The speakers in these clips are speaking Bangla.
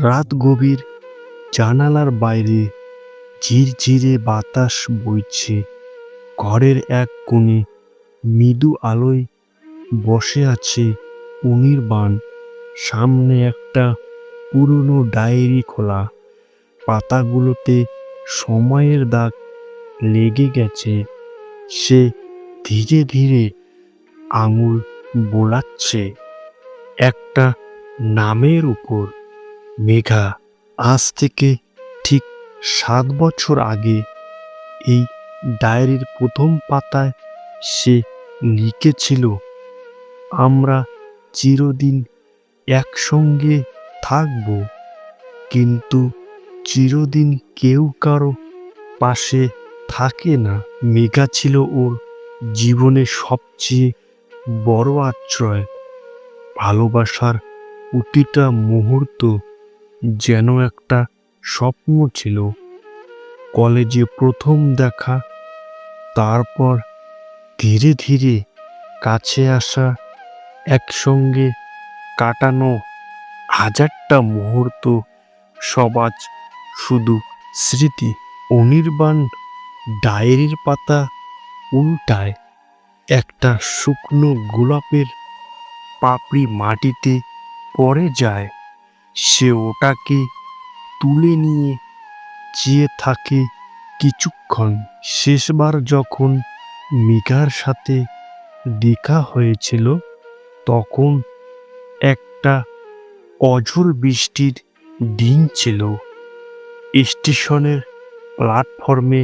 রাত গভীর, জানালার বাইরে ঝিরঝিরে বাতাস বইছে। ঘরের এক কোণে মৃদু আলোয় বসে আছে অনির্বাণ। সামনে একটা পুরনো ডায়েরি খোলা, পাতাগুলোতে সময়ের দাগ লেগে গেছে। সে ধীরে ধীরে আঙুল বোলাচ্ছে একটা নামের উপর, মেঘা। আজ থেকে ঠিক 7 বছর আগে এই ডায়েরির প্রথম পাতায় সে লিখেছিল, আমরা চিরদিন একসঙ্গে থাকব। কিন্তু চিরদিন কেউ কারো পাশে থাকে না। মেঘা ছিল ওর জীবনের সবচেয়ে বড় আশ্রয়। ভালোবাসার প্রতিটা মুহূর্ত যেন একটা স্বপ্ন ছিল। কলেজে প্রথম দেখা, তারপর ধীরে ধীরে কাছে আসা, একসঙ্গে কাটানো হাজারটা মুহূর্ত, সব আজ শুধু স্মৃতি। অনির্বাণ ডায়েরির পাতা উল্টায়। একটা শুকনো গোলাপের পাপড়ি মাটিতে পড়ে যায়। সে ওটাকে তুলে নিয়ে চেয়ে থাকে কিছুক্ষণ। শেষবার যখন মেঘার সাথে দেখা হয়েছিল, তখন একটা অঝোর বৃষ্টির দিন ছিল। স্টেশনের প্ল্যাটফর্মে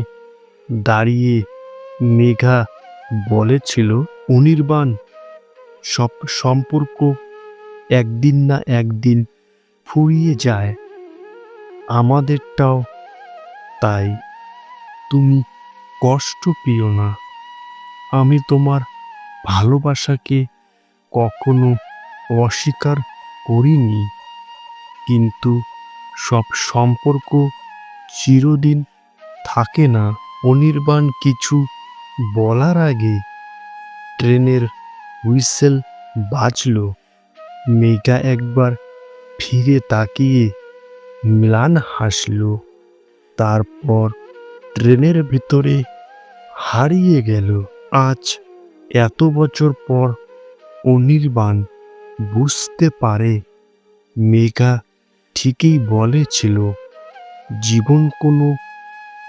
দাঁড়িয়ে মেঘা বলেছিল, অনির্বাণ, সব সম্পর্ক একদিন না একদিন ফুরিয়ে যায়, আমাদেরটাও তাই। তুমি কষ্ট পেও না। আমি তোমার ভালোবাসাকে কখনো অস্বীকার করিনি, কিন্তু সব সম্পর্ক চিরদিন থাকে না। অনির্বাণ কিছু বলার আগে ট্রেনের হুইসেল বাজল। মেঘা একবার ফিরে তাকিয়ে ম্লান হাসল, তারপর ট্রেনের ভিতরে হারিয়ে গেল। আজ এত বছর পর অনির্বাণ বুঝতে পারে, মেঘা ঠিকই বলেছিল, জীবন কোনো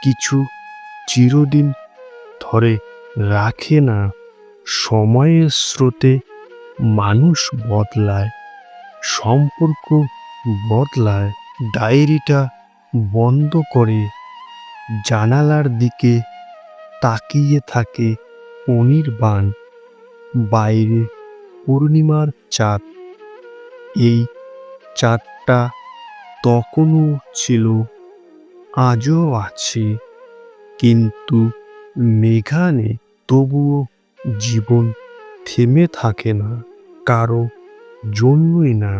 কিছু চিরদিন ধরে রাখে না। সময়ের স্রোতে মানুষ বদলায়, সম্পর্ক বদলায়। ডায়েরিটা বন্ধ করে জানালার দিকে তাকিয়ে থাকে অনির্বাণ। বাইরে পূর্ণিমার চাঁদ। এই চাঁদটা তখনও ছিল, আজও আছে, কিন্তু মেঘা নেই। তবুও জীবন থেমে থাকে না, কারো জন্যই না।